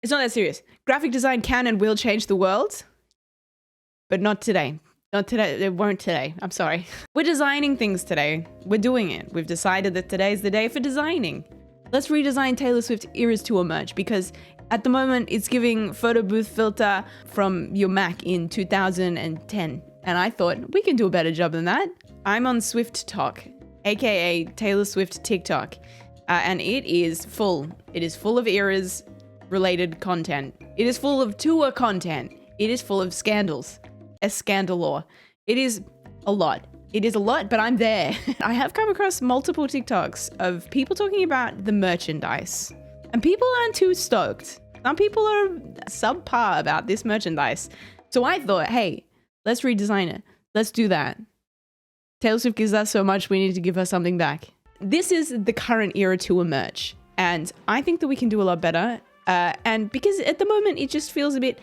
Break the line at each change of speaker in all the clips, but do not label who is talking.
It's not that serious. Graphic design can and will change the world, but not today. Not today. It won't today. I'm sorry. We're designing things today. We're doing it. We've decided that today's the day for designing. Let's redesign Taylor Swift Eras Tour merch because at the moment it's giving photo booth filter from your Mac in 2010. And I thought we can do a better job than that. I'm on Swift Talk, aka Taylor Swift TikTok. And it is full. It is full of eras related content. It is full of tour content. It is full of scandals. A scandalore. It is a lot. It is a lot, but I'm there. I have come across multiple TikToks of people talking about the merchandise. And people aren't too stoked. Some people are subpar about this merchandise. So I thought, hey, let's redesign it. Let's do that. Taylor Swift gives us so much, we need to give her something back. This is the current era tour merch. And I think that we can do a lot better. And because at the moment, it just feels a bit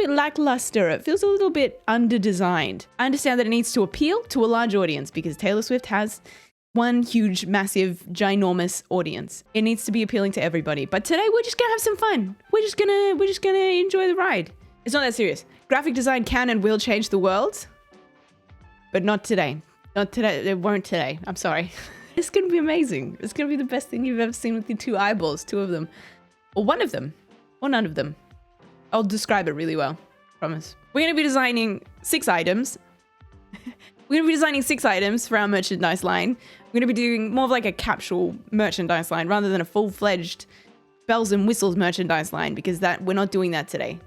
lackluster. It feels a little bit under-designed. I understand that it needs to appeal to a large audience because Taylor Swift has one huge, massive, ginormous audience. It needs to be appealing to everybody. But today we're just gonna have some fun. We're just gonna enjoy the ride. It's not that serious. Graphic design can and will change the world, but not today. Not today. It won't today. I'm sorry. It's gonna be amazing. It's gonna be the best thing you've ever seen with your two eyeballs, two of them, or one of them, or none of them. I'll describe it really well, promise. We're going to be designing 6 items. We're going to be designing 6 items for our merchandise line. We're going to be doing more of like a capsule merchandise line rather than a full-fledged bells and whistles merchandise line because we're not doing that today.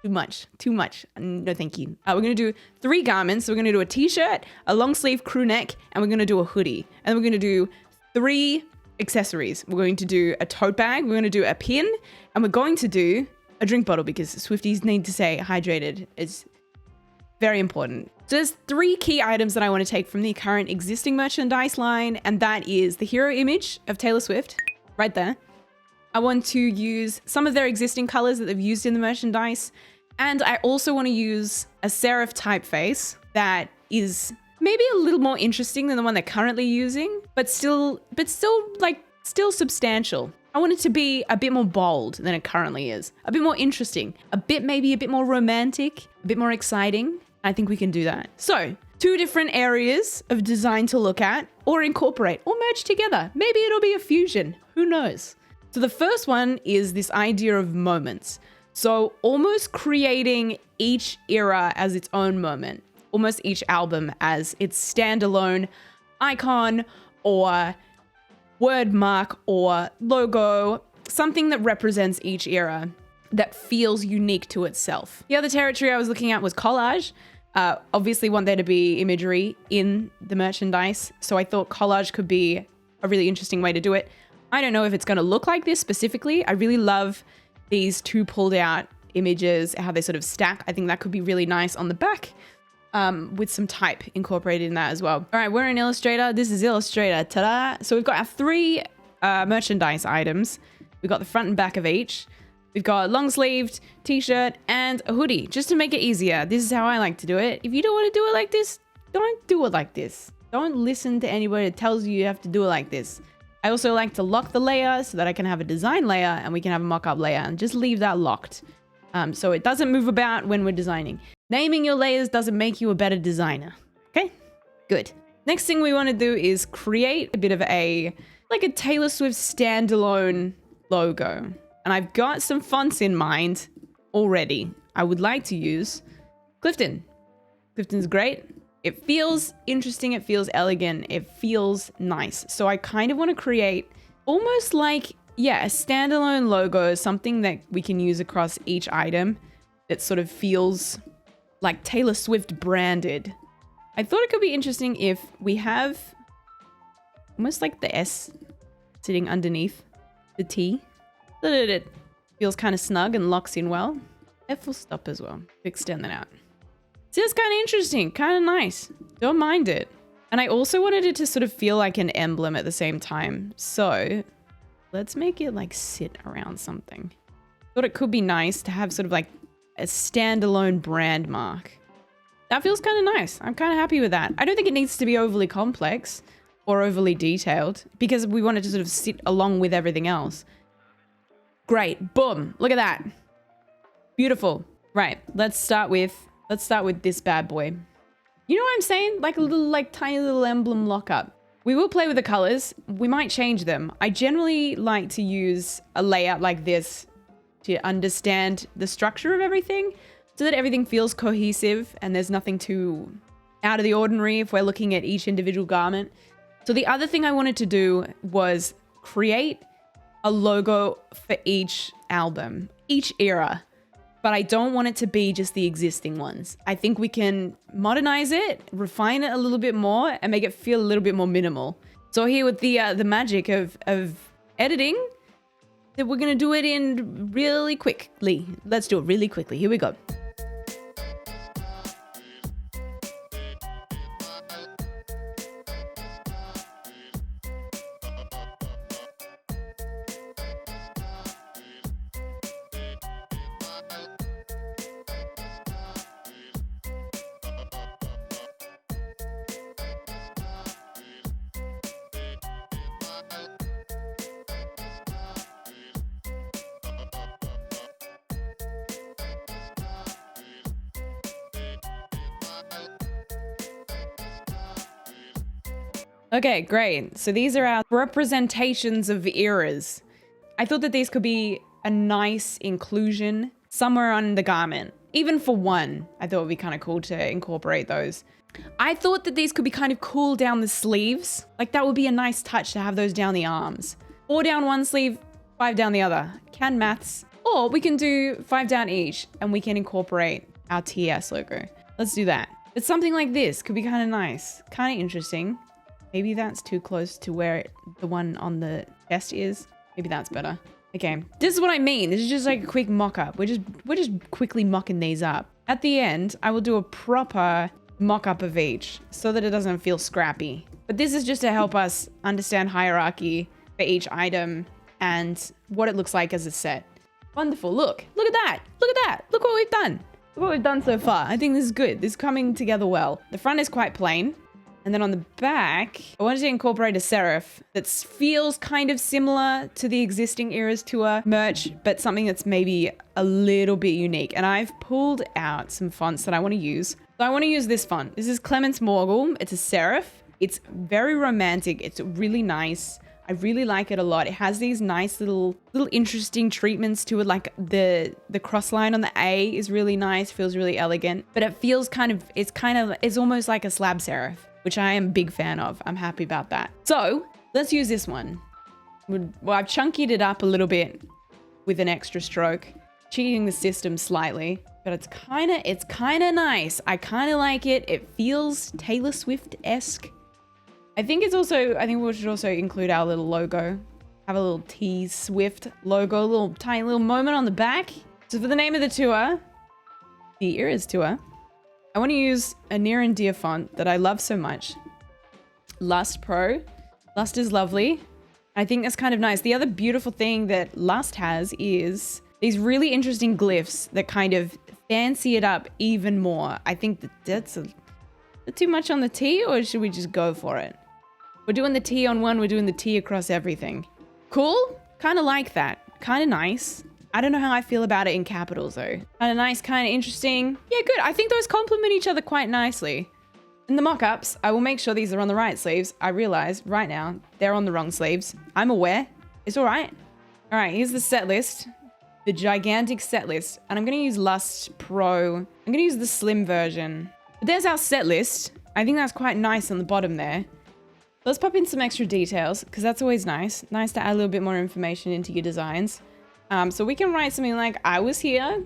Too much. No, thank you. We're going to do 3 garments. So we're going to do a t-shirt, a long sleeve crew neck, and we're going to do a hoodie. And then we're going to do 3 accessories. We're going to do a tote bag. We're going to do a pin, and we're going to do a drink bottle because Swifties need to stay hydrated. It's very important. So there's 3 key items that I want to take from the current existing merchandise line, and that is the hero image of Taylor Swift, right there. I want to use some of their existing colors that they've used in the merchandise, and I also want to use a serif typeface that is maybe a little more interesting than the one they're currently using, but still substantial. I want it to be a bit more bold than it currently is. A bit more interesting. Maybe a bit more romantic, a bit more exciting. I think we can do that. So, 2 different areas of design to look at or incorporate or merge together. Maybe it'll be a fusion. Who knows? So the first one is this idea of moments. So almost creating each era as its own moment. Almost each album as its standalone icon or word mark or logo, something that represents each era that feels unique to itself. The other territory I was looking at was collage. Obviously want there to be imagery in the merchandise, so I thought collage could be a really interesting way to do it. I don't know if it's going to look like this specifically. I really love these 2 pulled out images, how they sort of stack. I think that could be really nice on the back. With some type incorporated in that as well. All right, we're in Illustrator. This is Illustrator. Ta-da! So we've got our 3 merchandise items. We've got the front and back of each. We've got long sleeved t-shirt and a hoodie, just to make it easier. This is how I like to do it. If you don't want to do it like this, don't do it like this. Don't listen to anybody that tells you have to do it like this. I also like to lock the layer so that I can have a design layer and we can have a mock-up layer and just leave that locked. So it doesn't move about when we're designing. Naming your layers doesn't make you a better designer. Okay, good. Next thing we want to do is create a bit of a Taylor Swift standalone logo. And I've got some fonts in mind already. I would like to use Clifton. Clifton's great. It feels interesting. It feels elegant. It feels nice. So I kind of want to create almost like, a standalone logo, something that we can use across each item that sort of feels like Taylor Swift branded. I thought it could be interesting if we have almost like the S sitting underneath the T, so that it feels kind of snug and locks in well. F will stop as well to extend that out. So it's kind of interesting, kind of nice. Don't mind it. And I also wanted it to sort of feel like an emblem at the same time. So let's make it like sit around something. Thought it could be nice to have sort of like a standalone brand mark. That feels kind of nice. I'm kind of happy with that. I don't think it needs to be overly complex or overly detailed because we want it to sort of sit along with everything else. Great. Boom. Look at that. Beautiful. Right. Let's start with this bad boy. You know what I'm saying? Like a little, like tiny little emblem lockup. We will play with the colors. We might change them. I generally like to use a layout like this to understand the structure of everything so that everything feels cohesive and there's nothing too out of the ordinary if we're looking at each individual garment. So the other thing I wanted to do was create a logo for each album, each era. But I don't want it to be just the existing ones. I think we can modernize it, refine it a little bit more, and make it feel a little bit more minimal. So here with the magic of editing, that we're gonna do it in really quickly. Let's do it really quickly. Here we go. Okay, great. So these are our representations of eras. I thought that these could be a nice inclusion somewhere on the garment. Even for one, I thought it would be kind of cool to incorporate those. I thought that these could be kind of cool down the sleeves. Like that would be a nice touch to have those down the arms. 4 down one sleeve, 5 down the other. Can maths. Or we can do 5 down each and we can incorporate our TS logo. Let's do that. But something like this could be kind of nice, kind of interesting. Maybe that's too close to where the one on the chest is. Maybe that's better. Okay, this is what I mean. This is just like a quick mock-up. We're just quickly mocking these up. At the end, I will do a proper mock-up of each so that it doesn't feel scrappy. But this is just to help us understand hierarchy for each item and what it looks like as a set. Wonderful. Look at that. Look at that. Look what we've done. Look what we've done so far. I think this is good. This is coming together well. The front is quite plain. And then on the back, I wanted to incorporate a serif that feels kind of similar to the existing Eras Tour merch, but something that's maybe a little bit unique. And I've pulled out some fonts that I want to use. So I want to use this font. This is Clemens Morgul. It's a serif. It's very romantic. It's really nice. I really like it a lot. It has these nice little interesting treatments to it. Like the cross line on the A is really nice, feels really elegant, but it feels it's almost like a slab serif, which I am a big fan of. I'm happy about that. So let's use this one. Well, I've chunkied it up a little bit with an extra stroke, cheating the system slightly, but it's kind of nice. I kind of like it. It feels Taylor Swift-esque. I think we should also include our little logo. Have a little T Swift logo, a little tiny little moment on the back. So for the name of the tour, the Eras Tour, I want to use a near and dear font that I love so much. Lust Pro. Lust is lovely. I think that's kind of nice. The other beautiful thing that Lust has is these really interesting glyphs that kind of fancy it up even more. I think that's too much on the T, or should we just go for it? We're doing the T on one, we're doing the T across everything. Cool? Kind of like that. Kind of nice. I don't know how I feel about it in capitals though. Kind of nice, kind of interesting. Yeah, good. I think those complement each other quite nicely. In the mock-ups, I will make sure these are on the right sleeves. I realize right now they're on the wrong sleeves. I'm aware. It's all right. All right, here's the set list. The gigantic set list. And I'm going to use Lust Pro. I'm going to use the slim version. But there's our set list. I think that's quite nice on the bottom there. Let's pop in some extra details because that's always nice. Nice to add a little bit more information into your designs. So we can write something like, I was here.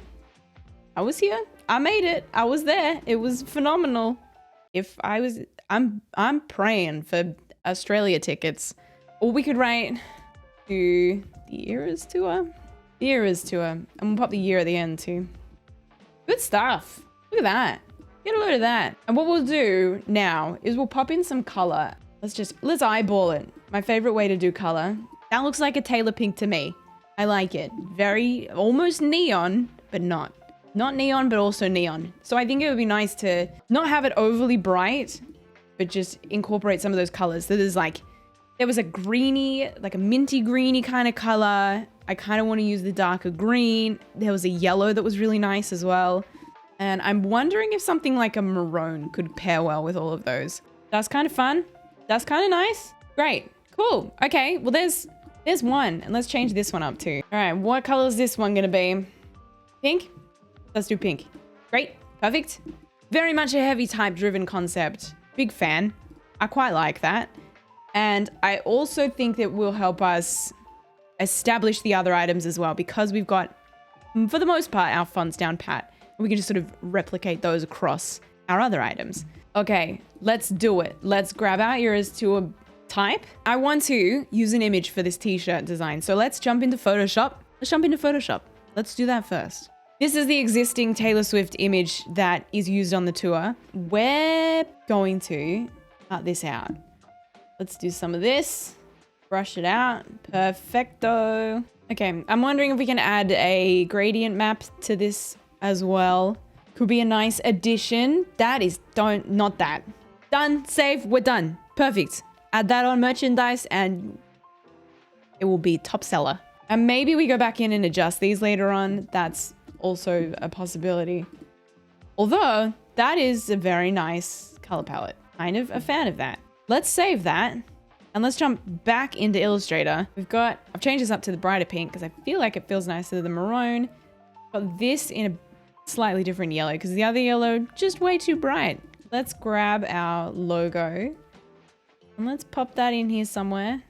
I was here. I made it. I was there. It was phenomenal. I'm praying for Australia tickets. Or we could write to the Eras Tour. The Eras Tour. And we'll pop the year at the end too. Good stuff. Look at that. Get a load of that. And what we'll do now is we'll pop in some color. Let's eyeball it. My favorite way to do color. That looks like a Taylor pink to me. I like it. Very, almost neon, but not. Not neon, but also neon. So I think it would be nice to not have it overly bright, but just incorporate some of those colors. So there was a greeny, like a minty greeny kind of color. I kind of want to use the darker green. There was a yellow that was really nice as well. And I'm wondering if something like a maroon could pair well with all of those. That's kind of fun. That's kind of nice. Great. Cool. Okay. Well, there's one. And let's change this one up too. All right. What color is this one going to be? Pink? Let's do pink. Great. Perfect. Very much a heavy type driven concept. Big fan. I quite like that. And I also think that will help us establish the other items as well, because we've got, for the most part, our fonts down pat. We can just sort of replicate those across our other items. Okay, let's do it. Let's grab our eras to a type. I want to use an image for this t-shirt design. So let's jump into Photoshop. Let's do that first. This is the existing Taylor Swift image that is used on the tour. We're going to cut this out. Let's do some of this. Brush it out. Perfecto. Okay, I'm wondering if we can add a gradient map to this as well. Could be a nice addition. That is, not that. Done, save, we're done. Perfect. Add that on merchandise and it will be top seller. And maybe we go back in and adjust these later on. That's also a possibility. Although, that is a very nice color palette. Kind of a fan of that. Let's save that. And let's jump back into Illustrator. I've changed this up to the brighter pink because I feel like it feels nicer than the maroon. Got this in a slightly different yellow because the other yellow just way too bright. Let's grab our logo and let's pop that in here somewhere.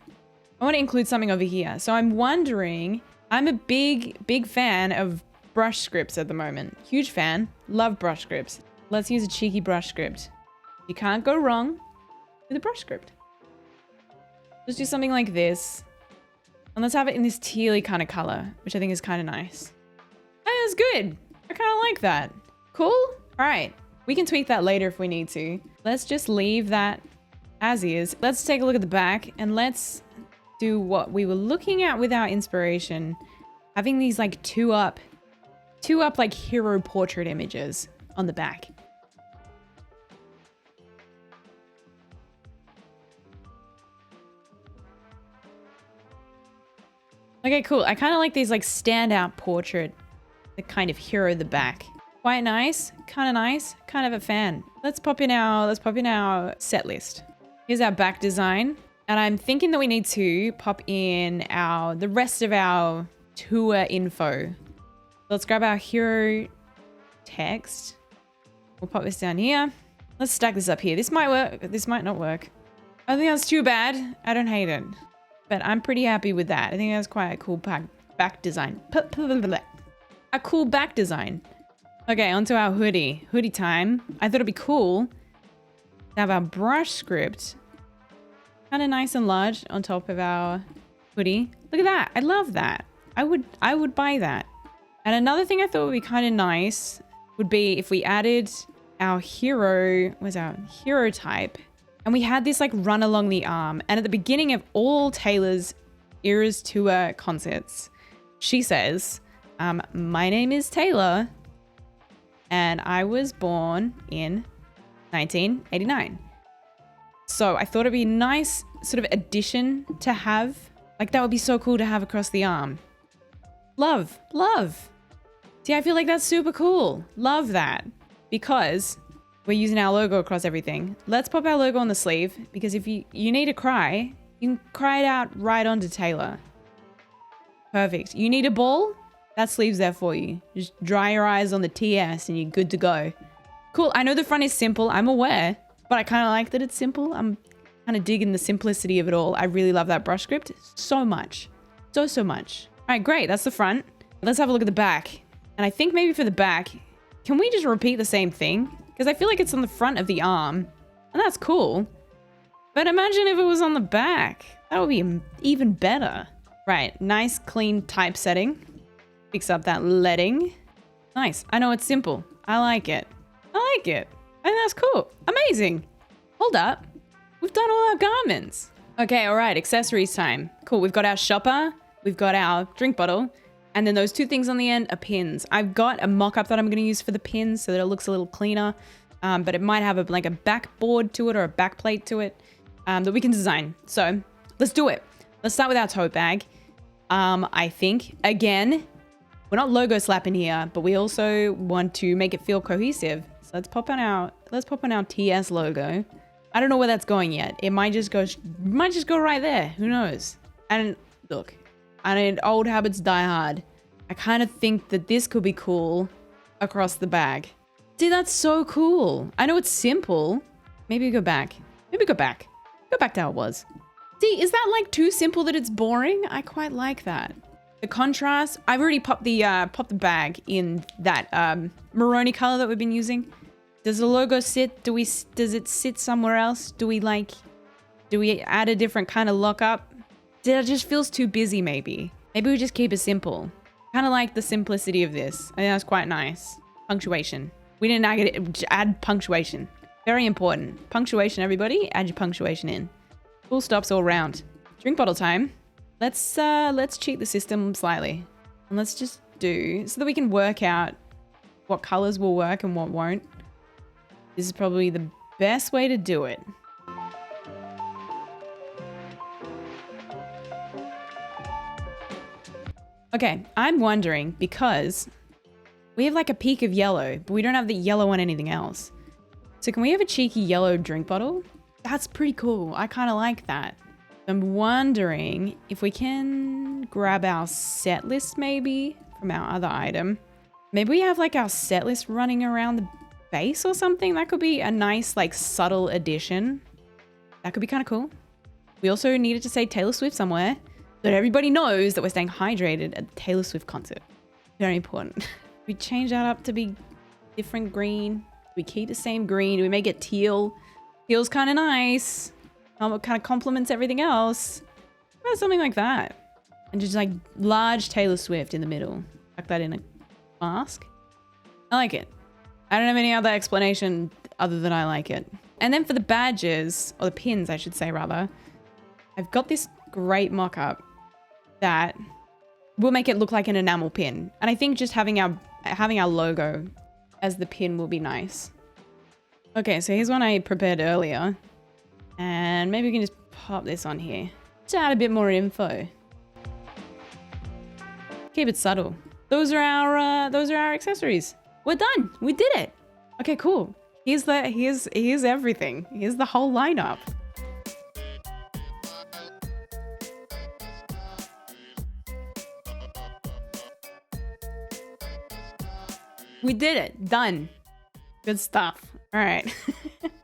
I want to include something over here. So I'm wondering, I'm a big fan of brush scripts at the moment. Huge fan. Love brush scripts. Let's use a cheeky brush script. You can't go wrong with a brush script. Let's do something like this. And let's have it in this tealy kind of color, which I think is kind of nice. That's good. I kind of like that. Cool. All right. We can tweak that later if we need to. Let's just leave that as is. Let's take a look at the back and let's do what we were looking at with our inspiration. Having these like two up like hero portrait images on the back. Okay, cool. I kind of like these like standout portrait, the kind of hero at the back. Quite nice, kind of a fan. Let's pop in our set list. Here's our back design. And I'm thinking that we need to pop in the rest of our tour info. Let's grab our hero text. We'll pop this down here. Let's stack this up here. This might work. This might not work. I don't think that's too bad. I don't hate it. But I'm pretty happy with that. I think that's quite a cool back design. A cool back design. Okay, onto our hoodie. Hoodie time. I thought it'd be cool to have our brush script kind of nice and large on top of our hoodie. Look at that. I love that. I would buy that. And another thing I thought would be kind of nice would be if we added our hero, where's our hero type? And we had this like run along the arm. And at the beginning of all Taylor's Eras Tour concerts, she says, my name is Taylor and I was born in 1989. So I thought it'd be a nice sort of addition to have. Like that would be so cool to have across the arm. Love. See, I feel like that's super cool. Love that. Because we're using our logo across everything. Let's pop our logo on the sleeve because if you need to cry, you can cry it out right onto Taylor. Perfect. You need a ball? That sleeve's there for you. Just dry your eyes on the TS and you're good to go. Cool. I know the front is simple. I'm aware, but I kind of like that it's simple. I'm kind of digging the simplicity of it all. I really love that brush script so much. So much. All right, great. That's the front. Let's have a look at the back. And I think maybe for the back, can we just repeat the same thing? Because I feel like it's on the front of the arm. And that's cool. But imagine if it was on the back. That would be even better. Right. Nice, clean typesetting. Fix up that leading. Nice. I know it's simple. I like it. I think that's cool. Amazing. Hold up. We've done all our garments. Okay, all right. Accessories time. Cool. We've got our shopper. We've got our drink bottle. And then those two things on the end are pins. I've got a mock-up that I'm going to use for the pins so that it looks a little cleaner. But it might have a backboard to it or a backplate to it that we can design. So let's do it. Let's start with our tote bag. I think, again, we're not logo slapping here, but we also want to make it feel cohesive. So let's pop on our TS logo. I don't know where that's going yet. It might just go right there. Who knows? And look, old habits die hard. I kind of think that this could be cool across the bag. Dude, that's so cool. I know it's simple. Maybe go back. Go back to how it was. See, is that like too simple that it's boring? I quite like that. The contrast, I've already popped the bag in that maroni color that we've been using. Does the logo sit? Does it sit somewhere else? Do we add a different kind of lockup? It just feels too busy maybe. Maybe we just keep it simple. Kind of like the simplicity of this. I think that's quite nice. Punctuation. We didn't add punctuation. Very important. Punctuation, everybody. Add your punctuation in. Full stops all around. Drink bottle time. Let's cheat the system slightly. And let's just do, so that we can work out what colors will work and what won't. This is probably the best way to do it. Okay, I'm wondering, because we have like a peak of yellow, but we don't have the yellow on anything else. So can we have a cheeky yellow drink bottle? That's pretty cool. I kind of like that. I'm wondering if we can grab our set list maybe from our other item. Maybe we have like our set list running around the base or something. That could be a nice like subtle addition. That could be kind of cool. We also needed to say Taylor Swift somewhere so that everybody knows that we're staying hydrated at the Taylor Swift concert. Very important. We change that up to be different green. We keep the same green. We make it teal. Teal's kind of nice. It kind of complements everything else. Something like that. And just like large Taylor Swift in the middle. Tuck that in a mask. I like it. I don't have any other explanation other than I like it. And then for the badges, or the pins I should say rather, I've got this great mock-up that will make it look like an enamel pin. And I think just having our logo as the pin will be nice. Okay, so here's one I prepared earlier. And maybe we can just pop this on here to add a bit more info. Keep it subtle. Those are our accessories. We're done. We did it. Okay, cool. Here's everything. Here's the whole lineup. We did it. Done. Good stuff. All right.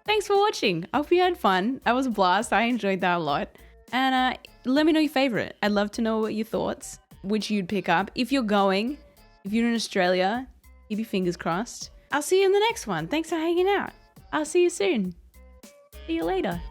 Thanks for watching. I hope you had fun. That was a blast. I enjoyed that a lot. And let me know your favorite. I'd love to know what your thoughts, which you'd pick up. If you're in Australia, keep your fingers crossed. I'll see you in the next one. Thanks for hanging out. I'll see you soon. See you later.